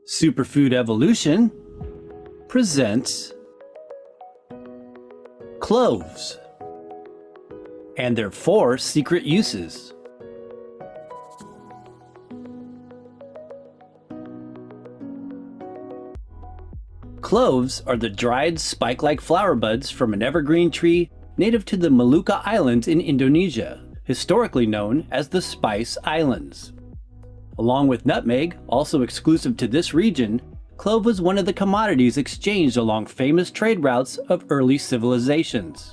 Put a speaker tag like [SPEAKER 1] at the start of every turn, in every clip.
[SPEAKER 1] Superfood Evolution presents cloves and their 4 secret uses. Cloves are the dried spike-like flower buds from an evergreen tree native to the Molucca Islands in Indonesia, historically known as the Spice Islands. Along with nutmeg, also exclusive to this region, clove was one of the commodities exchanged along famous trade routes of early civilizations.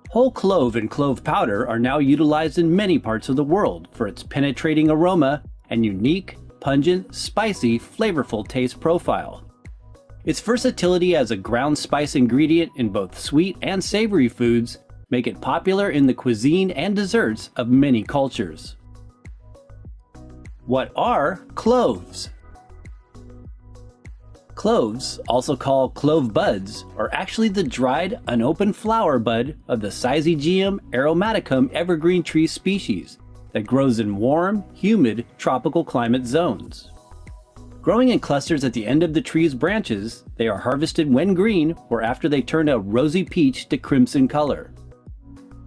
[SPEAKER 1] Whole clove and clove powder are now utilized in many parts of the world for its penetrating aroma and unique, pungent, spicy, flavorful taste profile. Its versatility as a ground spice ingredient in both sweet and savory foods make it popular in the cuisine and desserts of many cultures. What are cloves? Cloves, also called clove buds, are actually the dried, unopened flower bud of the Syzygium aromaticum evergreen tree species that grows in warm, humid, tropical climate zones. Growing in clusters at the end of the tree's branches, they are harvested when green or after they turn a rosy peach to crimson color.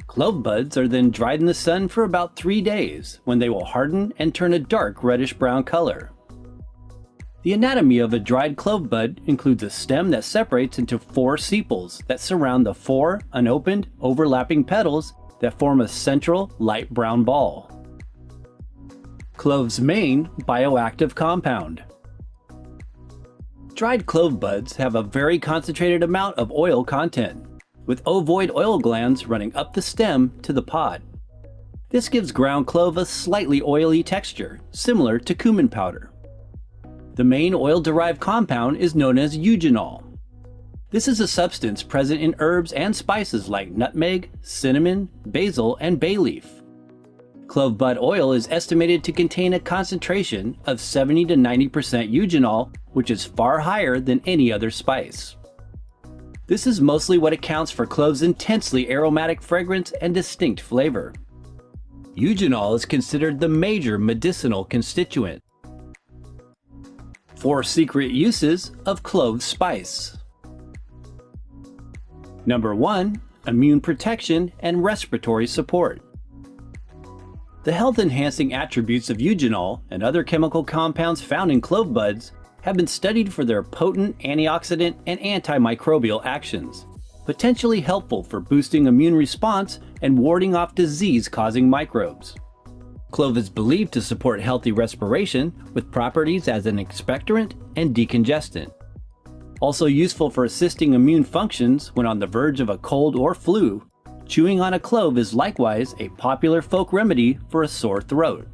[SPEAKER 1] Clove buds are then dried in the sun for about 3 days, when they will harden and turn a dark reddish-brown color. The anatomy of a dried clove bud includes a stem that separates into 4 sepals that surround the 4 unopened, overlapping petals that form a central light brown ball. Clove's main bioactive compound. Dried clove buds have a very concentrated amount of oil content, with ovoid oil glands running up the stem to the pod. This gives ground clove a slightly oily texture, similar to cumin powder. The main oil-derived compound is known as eugenol. This is a substance present in herbs and spices like nutmeg, cinnamon, basil, and bay leaf. Clove bud oil is estimated to contain a concentration of 70 to 90% eugenol, which is far higher than any other spice. This is mostly what accounts for clove's intensely aromatic fragrance and distinct flavor. Eugenol is considered the major medicinal constituent. 4 secret uses of clove spice. Number 1. Immune protection and respiratory support. The health-enhancing attributes of eugenol and other chemical compounds found in clove buds have been studied for their potent antioxidant and antimicrobial actions, potentially helpful for boosting immune response and warding off disease-causing microbes. Clove is believed to support healthy respiration with properties as an expectorant and decongestant. Also useful for assisting immune functions when on the verge of a cold or flu, chewing on a clove is likewise a popular folk remedy for a sore throat.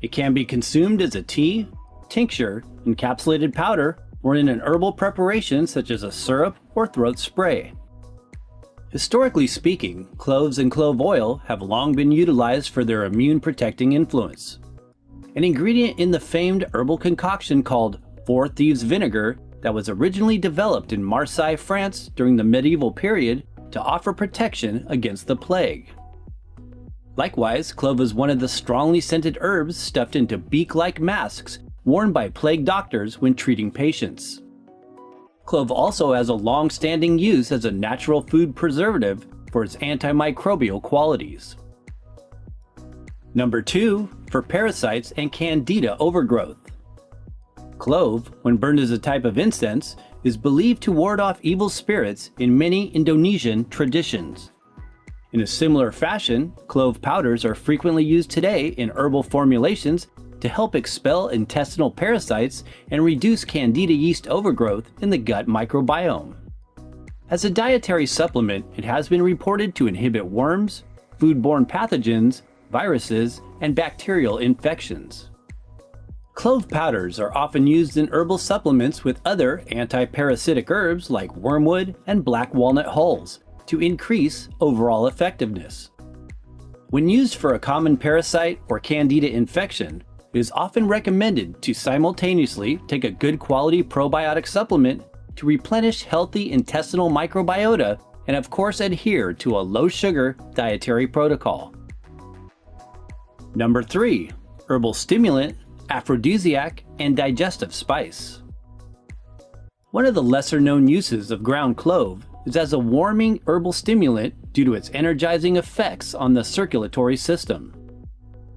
[SPEAKER 1] It can be consumed as a tea, tincture, encapsulated powder, or in an herbal preparation such as a syrup or throat spray. Historically speaking, cloves and clove oil have long been utilized for their immune protecting influence. An ingredient in the famed herbal concoction called Four Thieves vinegar that was originally developed in Marseille, France during the medieval period to offer protection against the plague. Likewise, clove is one of the strongly scented herbs stuffed into beak-like masks worn by plague doctors when treating patients. Clove also has a long-standing use as a natural food preservative for its antimicrobial qualities. Number 2. For parasites and candida overgrowth. Clove, when burned as a type of incense, is believed to ward off evil spirits in many Indonesian traditions. In a similar fashion, clove powders are frequently used today in herbal formulations to help expel intestinal parasites and reduce candida yeast overgrowth in the gut microbiome. As a dietary supplement, it has been reported to inhibit worms, foodborne pathogens, viruses, and bacterial infections. Clove powders are often used in herbal supplements with other anti-parasitic herbs like wormwood and black walnut hulls to increase overall effectiveness. When used for a common parasite or candida infection, it is often recommended to simultaneously take a good quality probiotic supplement to replenish healthy intestinal microbiota and of course adhere to a low-sugar dietary protocol. Number 3. Herbal stimulant aphrodisiac, and digestive spice. One of the lesser-known uses of ground clove is as a warming herbal stimulant due to its energizing effects on the circulatory system.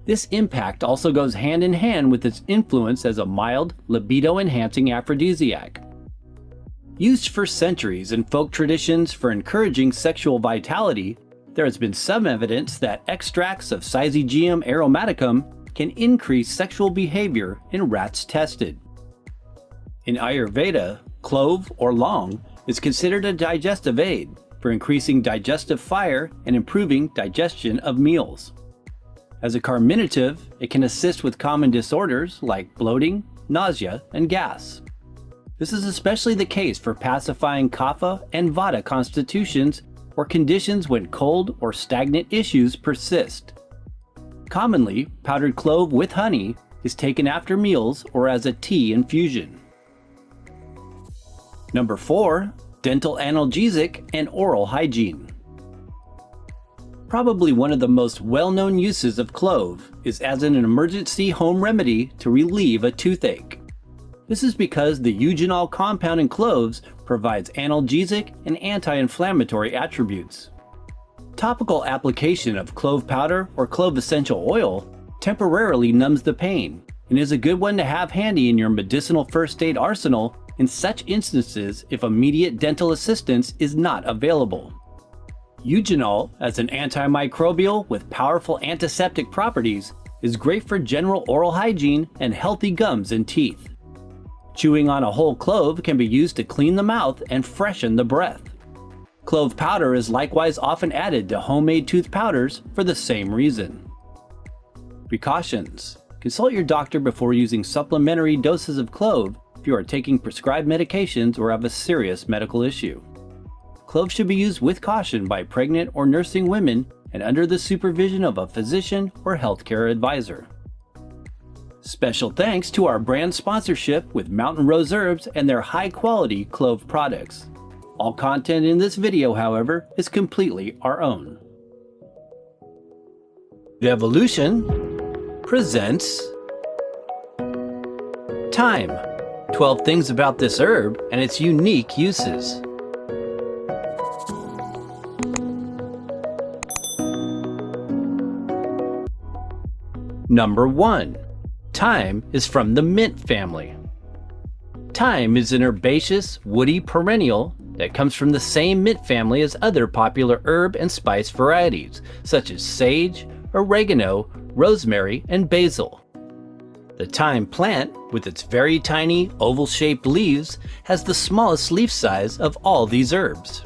[SPEAKER 1] This impact also goes hand in hand with its influence as a mild, libido-enhancing aphrodisiac. Used for centuries in folk traditions for encouraging sexual vitality, there has been some evidence that extracts of Syzygium aromaticum can increase sexual behavior in rats tested. In Ayurveda, clove or long is considered a digestive aid for increasing digestive fire and improving digestion of meals. As a carminative, it can assist with common disorders like bloating, nausea, and gas. This is especially the case for pacifying kapha and vata constitutions or conditions when cold or stagnant issues persist. Commonly, powdered clove with honey is taken after meals or as a tea infusion. Number 4. Dental analgesic and oral hygiene. Probably one of the most well-known uses of clove is as an emergency home remedy to relieve a toothache. This is because the eugenol compound in cloves provides analgesic and anti-inflammatory attributes. Topical application of clove powder or clove essential oil temporarily numbs the pain and is a good one to have handy in your medicinal first aid arsenal in such instances if immediate dental assistance is not available. Eugenol, as an antimicrobial with powerful antiseptic properties, is great for general oral hygiene and healthy gums and teeth. Chewing on a whole clove can be used to clean the mouth and freshen the breath. Clove powder is likewise often added to homemade tooth powders for the same reason. Precautions: consult your doctor before using supplementary doses of clove if you are taking prescribed medications or have a serious medical issue. Clove should be used with caution by pregnant or nursing women and under the supervision of a physician or healthcare advisor. Special thanks to our brand sponsorship with Mountain Rose Herbs and their high-quality clove products. All content in this video, however, is completely our own. Devolution presents Thyme, 12 things about this herb and its unique uses. Number 1. Thyme is from the mint family. Thyme is an herbaceous, woody perennial that comes from the same mint family as other popular herb and spice varieties, such as sage, oregano, rosemary, and basil. The thyme plant, with its very tiny, oval-shaped leaves, has the smallest leaf size of all these herbs.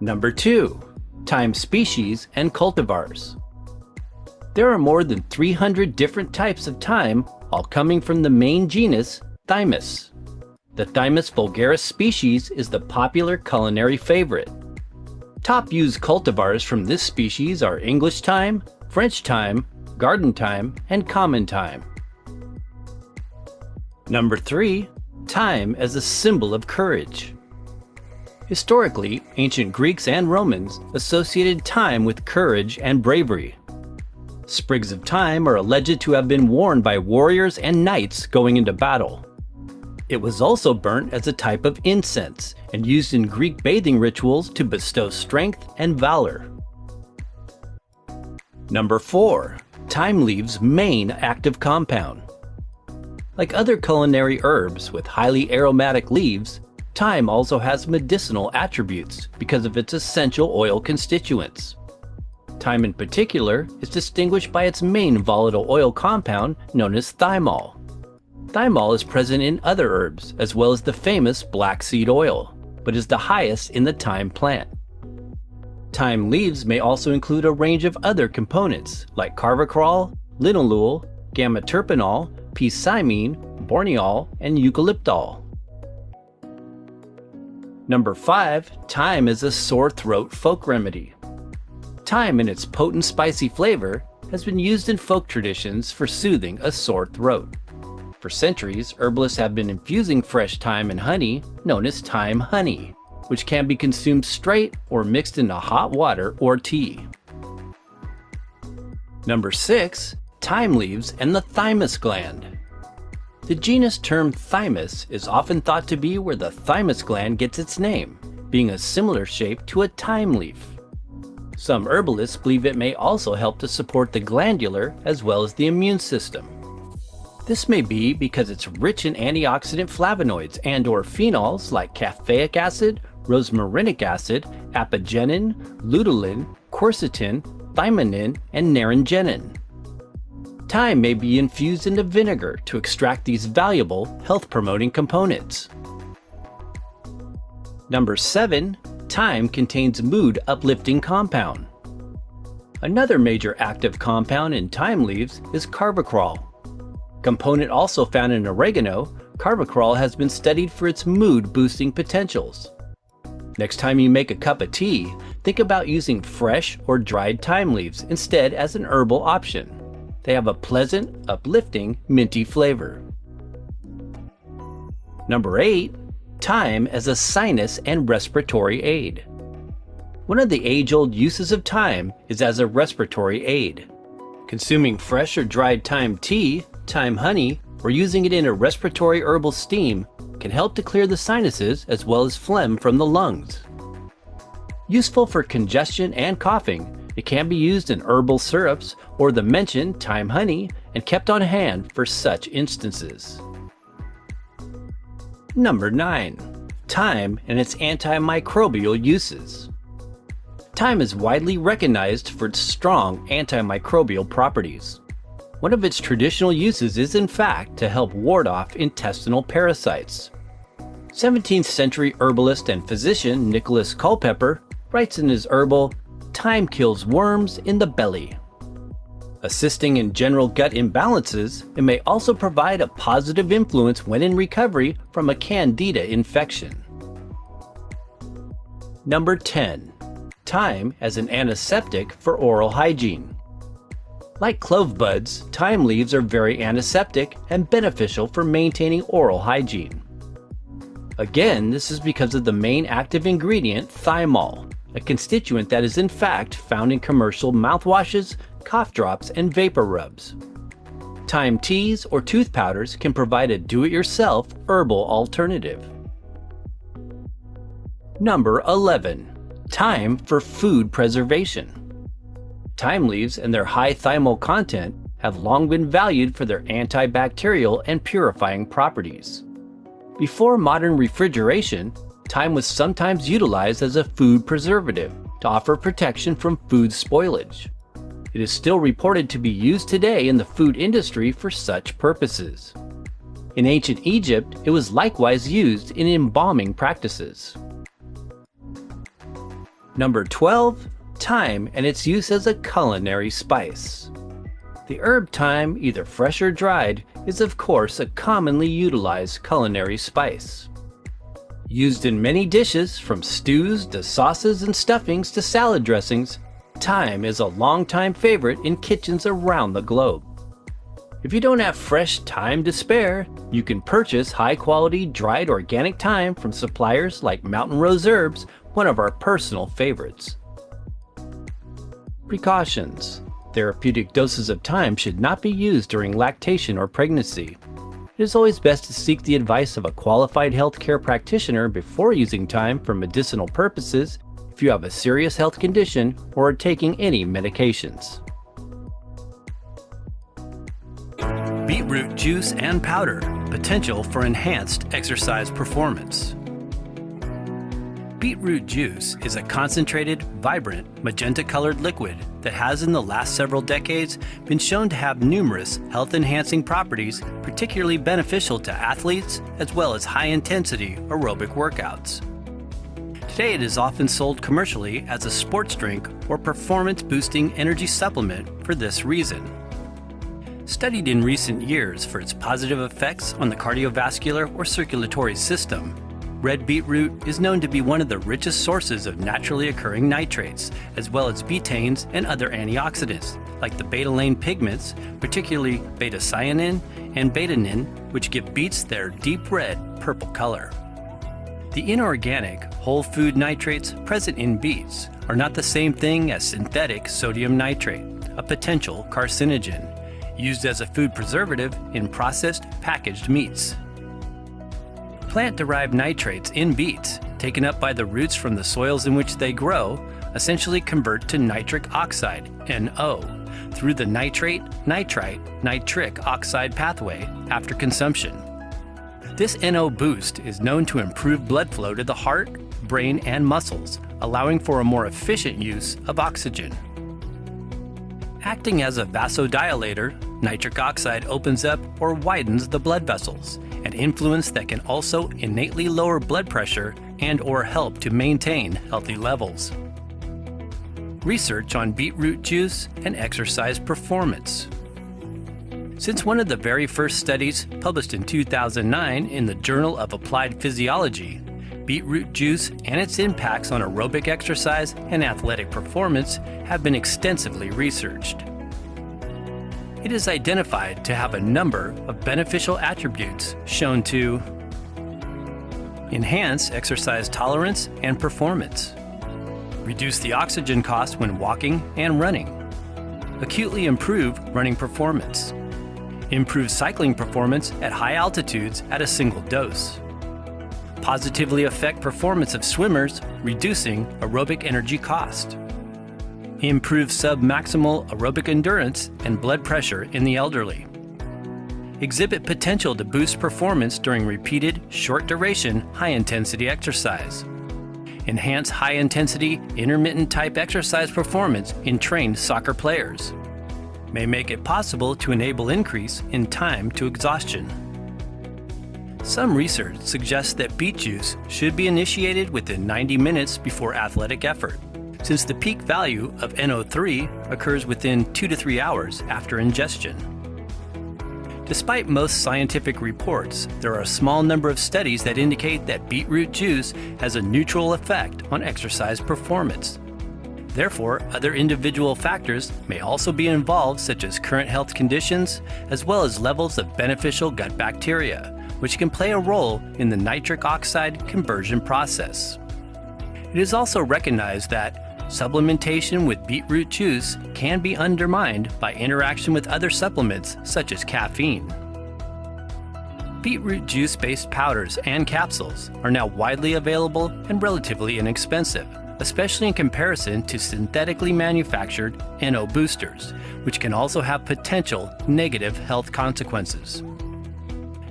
[SPEAKER 1] Number 2. Thyme species and cultivars. There are more than 300 different types of thyme, all coming from the main genus Thymus. The Thymus vulgaris species is the popular culinary favorite. Top used cultivars from this species are English thyme, French thyme, garden thyme, and common thyme. Number 3. Thyme as a symbol of courage. Historically, ancient Greeks and Romans associated thyme with courage and bravery. Sprigs of thyme are alleged to have been worn by warriors and knights going into battle. It was also burnt as a type of incense and used in Greek bathing rituals to bestow strength and valor. Number 4. Thyme leaves' main active compound. Like other culinary herbs with highly aromatic leaves, thyme also has medicinal attributes because of its essential oil constituents. Thyme in particular is distinguished by its main volatile oil compound known as thymol. Thymol is present in other herbs as well as the famous black seed oil, but is the highest in the thyme plant. Thyme leaves may also include a range of other components like carvacrol, linalool, gamma-terpenol, p-cymene, borneol, and eucalyptol. Number 5. Thyme is a sore throat folk remedy. Thyme in its potent spicy flavor has been used in folk traditions for soothing a sore throat. For centuries, herbalists have been infusing fresh thyme in honey, known as thyme honey, which can be consumed straight or mixed into hot water or tea. Number 6. thyme leaves and the thymus gland. The genus term Thymus is often thought to be where the thymus gland gets its name, being a similar shape to a thyme leaf. Some herbalists believe it may also help to support the glandular as well as the immune system. This may be because it's rich in antioxidant flavonoids and/or phenols like caffeic acid, rosmarinic acid, apigenin, luteolin, quercetin, thymidine, and naringenin. Thyme may be infused into vinegar to extract these valuable health-promoting components. Number 7. Thyme contains mood-uplifting compound. Another major active compound in thyme leaves is carvacrol. Component also found in oregano, carvacrol has been studied for its mood-boosting potentials. Next time you make a cup of tea, think about using fresh or dried thyme leaves instead as an herbal option. They have a pleasant, uplifting, minty flavor. Number 8. Thyme as a sinus and respiratory aid. One of the age-old uses of thyme is as a respiratory aid. Consuming fresh or dried thyme tea, thyme honey, or using it in a respiratory herbal steam can help to clear the sinuses as well as phlegm from the lungs. Useful for congestion and coughing, it can be used in herbal syrups or the mentioned thyme honey and kept on hand for such instances. Number 9. Thyme and its antimicrobial uses. Thyme is widely recognized for its strong antimicrobial properties. One of its traditional uses is in fact to help ward off intestinal parasites. 17th century herbalist and physician Nicholas Culpeper writes in his herbal, "Thyme kills worms in the belly." Assisting in general gut imbalances, it may also provide a positive influence when in recovery from a candida infection. Number 10. Thyme as an antiseptic for oral hygiene. Like clove buds, thyme leaves are very antiseptic and beneficial for maintaining oral hygiene. Again, this is because of the main active ingredient, thymol, a constituent that is in fact found in commercial mouthwashes, cough drops, and vapor rubs. Thyme teas or tooth powders can provide a do-it-yourself herbal alternative. Number 11. Thyme for food preservation. Thyme leaves and their high thymol content have long been valued for their antibacterial and purifying properties. Before modern refrigeration, thyme was sometimes utilized as a food preservative to offer protection from food spoilage. It is still reported to be used today in the food industry for such purposes. In ancient Egypt, it was likewise used in embalming practices. Number 12. Thyme and its use as a culinary spice. The herb thyme, either fresh or dried, is of course a commonly utilized culinary spice. Used in many dishes, from stews to sauces and stuffings to salad dressings, thyme is a longtime favorite in kitchens around the globe. If you don't have fresh thyme to spare, you can purchase high-quality dried organic thyme from suppliers like Mountain Rose Herbs, one of our personal favorites. Precautions. Therapeutic doses of thyme should not be used during lactation or pregnancy. It is always best to seek the advice of a qualified healthcare practitioner before using thyme for medicinal purposes if you have a serious health condition or are taking any medications. Beetroot juice and powder, potential for enhanced exercise performance. Beetroot juice is a concentrated, vibrant, magenta-colored liquid that has in the last several decades been shown to have numerous health-enhancing properties particularly beneficial to athletes as well as high-intensity aerobic workouts. Today it is often sold commercially as a sports drink or performance-boosting energy supplement for this reason. Studied in recent years for its positive effects on the cardiovascular or circulatory system, red beetroot is known to be one of the richest sources of naturally occurring nitrates, as well as betaines and other antioxidants, like the betalain pigments, particularly beta-cyanin and betanin, which give beets their deep red, purple color. The inorganic, whole food nitrates present in beets are not the same thing as synthetic sodium nitrate, a potential carcinogen, used as a food preservative in processed, packaged meats. Plant-derived nitrates in beets, taken up by the roots from the soils in which they grow, essentially convert to nitric oxide, NO, through the nitrate, nitrite, nitric oxide pathway after consumption. This NO boost is known to improve blood flow to the heart, brain, and muscles, allowing for a more efficient use of oxygen. Acting as a vasodilator, nitric oxide opens up or widens the blood vessels, an influence that can also innately lower blood pressure and/or help to maintain healthy levels. Research on beetroot juice and exercise performance. Since one of the very first studies published in 2009 in the Journal of Applied Physiology, beetroot juice and its impacts on aerobic exercise and athletic performance have been extensively researched. It is identified to have a number of beneficial attributes shown to enhance exercise tolerance and performance, reduce the oxygen cost when walking and running, acutely improve running performance, improve cycling performance at high altitudes at a single dose, positively affect performance of swimmers, reducing aerobic energy cost, improve submaximal aerobic endurance and blood pressure in the elderly, exhibit potential to boost performance during repeated, short-duration, high-intensity exercise, enhance high-intensity, intermittent-type exercise performance in trained soccer players, may make it possible to enable increase in time to exhaustion. Some research suggests that beet juice should be initiated within 90 minutes before athletic effort, since the peak value of NO3 occurs within 2 to 3 hours after ingestion. Despite most scientific reports, there are a small number of studies that indicate that beetroot juice has a neutral effect on exercise performance. Therefore, other individual factors may also be involved, such as current health conditions, as well as levels of beneficial gut bacteria, which can play a role in the nitric oxide conversion process. It is also recognized that supplementation with beetroot juice can be undermined by interaction with other supplements such as caffeine. Beetroot juice-based powders and capsules are now widely available and relatively inexpensive, especially in comparison to synthetically manufactured NO boosters, which can also have potential negative health consequences.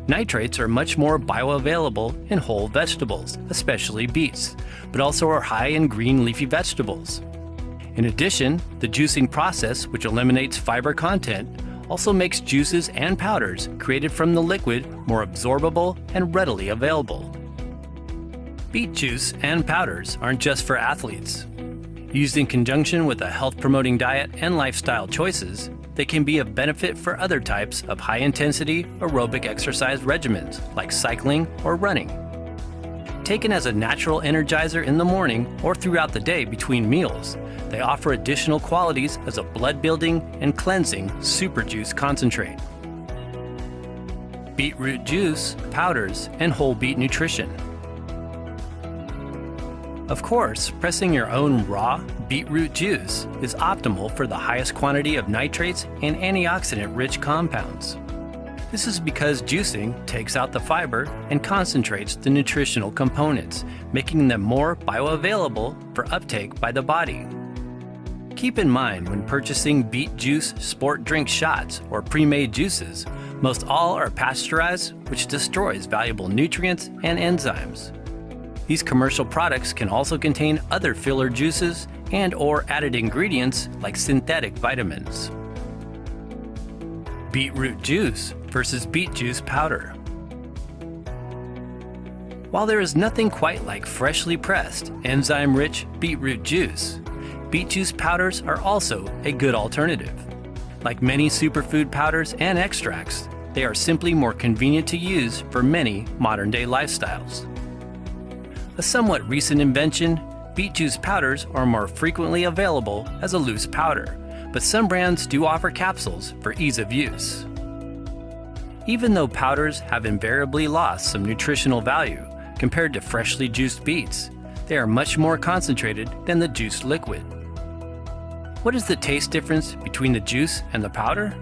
[SPEAKER 1] Nitrates are much more bioavailable in whole vegetables, especially beets, but also are high in green leafy vegetables. In addition, the juicing process, which eliminates fiber content, also makes juices and powders created from the liquid more absorbable and readily available. Beet juice and powders aren't just for athletes. Used in conjunction with a health-promoting diet and lifestyle choices, they can be of benefit for other types of high-intensity aerobic exercise regimens, like cycling or running. Taken as a natural energizer in the morning or throughout the day between meals, they offer additional qualities as a blood-building and cleansing super juice concentrate. Beetroot juice, powders, and whole beet nutrition. Of course, pressing your own raw beetroot juice is optimal for the highest quantity of nitrates and antioxidant-rich compounds. This is because juicing takes out the fiber and concentrates the nutritional components, making them more bioavailable for uptake by the body. Keep in mind when purchasing beet juice sport drink shots or pre-made juices, most all are pasteurized, which destroys valuable nutrients and enzymes. These commercial products can also contain other filler juices and/or added ingredients like synthetic vitamins. Beetroot juice versus beet juice powder. While there is nothing quite like freshly pressed, enzyme-rich beetroot juice, beet juice powders are also a good alternative. Like many superfood powders and extracts, they are simply more convenient to use for many modern-day lifestyles. A somewhat recent invention, beet juice powders are more frequently available as a loose powder, but some brands do offer capsules for ease of use. Even though powders have invariably lost some nutritional value compared to freshly juiced beets, they are much more concentrated than the juiced liquid. What is the taste difference between the juice and the powder?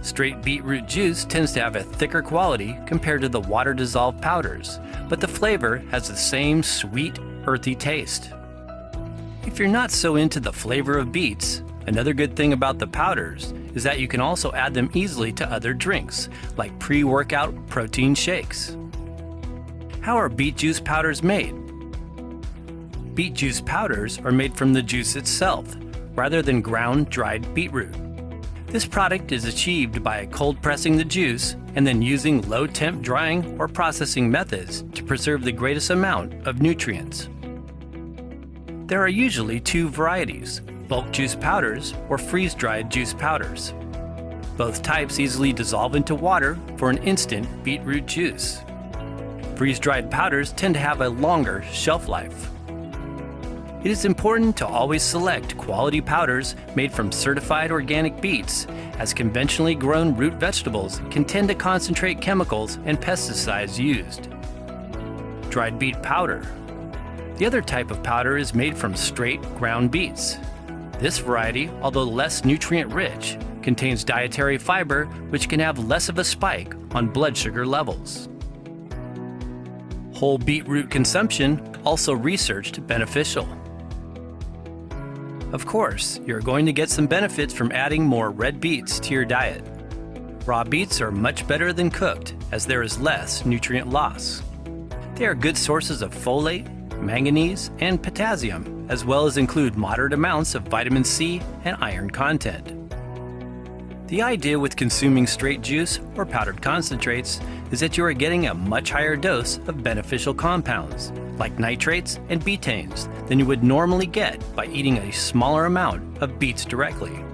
[SPEAKER 1] Straight beetroot juice tends to have a thicker quality compared to the water-dissolved powders, but the flavor has the same sweet, earthy taste. If you're not so into the flavor of beets, another good thing about the powders is that you can also add them easily to other drinks, like pre-workout protein shakes. How are beet juice powders made? Beet juice powders are made from the juice itself, rather than ground dried beetroot. This product is achieved by cold pressing the juice and then using low temp drying or processing methods to preserve the greatest amount of nutrients. There are usually two varieties, bulk juice powders or freeze-dried juice powders. Both types easily dissolve into water for an instant beetroot juice. Freeze-dried powders tend to have a longer shelf life. It is important to always select quality powders made from certified organic beets, as conventionally grown root vegetables can tend to concentrate chemicals and pesticides used. Dried beet powder. The other type of powder is made from straight ground beets. This variety, although less nutrient-rich, contains dietary fiber which can have less of a spike on blood sugar levels. Whole beetroot consumption also researched beneficial. Of course, you're going to get some benefits from adding more red beets to your diet. Raw beets are much better than cooked, as there is less nutrient loss. They are good sources of folate, manganese, and potassium, as well as include moderate amounts of vitamin C and iron content. The idea with consuming straight juice or powdered concentrates is that you are getting a much higher dose of beneficial compounds, like nitrates and betaines, than you would normally get by eating a smaller amount of beets directly.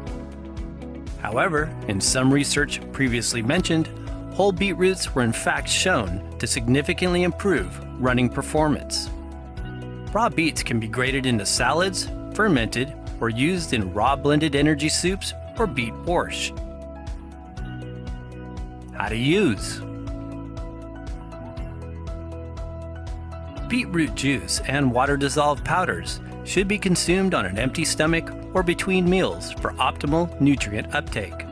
[SPEAKER 1] However, in some research previously mentioned, whole beetroots were in fact shown to significantly improve running performance. Raw beets can be grated into salads, fermented, or used in raw blended energy soups or beet borscht. How to use. Beetroot juice and water-dissolved powders should be consumed on an empty stomach or between meals for optimal nutrient uptake.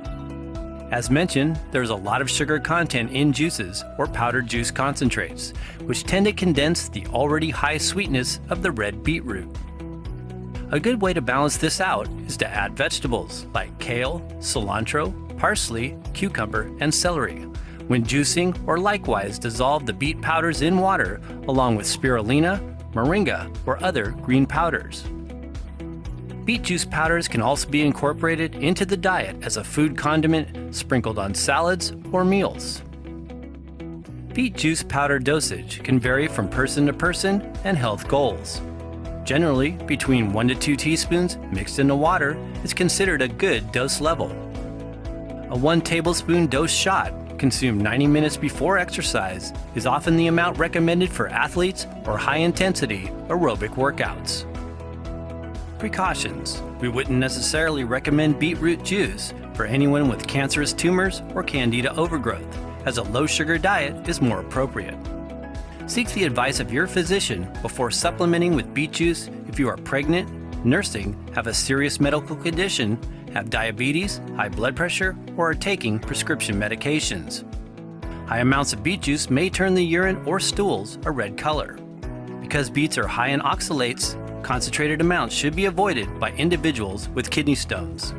[SPEAKER 1] As mentioned, there is a lot of sugar content in juices or powdered juice concentrates, which tend to condense the already high sweetness of the red beetroot. A good way to balance this out is to add vegetables like kale, cilantro, parsley, cucumber, and celery. When juicing, or likewise dissolve the beet powders in water along with spirulina, moringa, or other green powders. Beet juice powders can also be incorporated into the diet as a food condiment sprinkled on salads or meals. Beet juice powder dosage can vary from person to person and health goals. Generally, between 1 to 2 teaspoons mixed into water is considered a good dose level. A 1 tablespoon dose shot consumed 90 minutes before exercise is often the amount recommended for athletes or high-intensity aerobic workouts. Precautions. We wouldn't necessarily recommend beetroot juice for anyone with cancerous tumors or candida overgrowth, as a low-sugar diet is more appropriate. Seek the advice of your physician before supplementing with beet juice if you are pregnant, nursing, have a serious medical condition, have diabetes, high blood pressure, or are taking prescription medications. High amounts of beet juice may turn the urine or stools a red color. Because beets are high in oxalates, concentrated amounts should be avoided by individuals with kidney stones.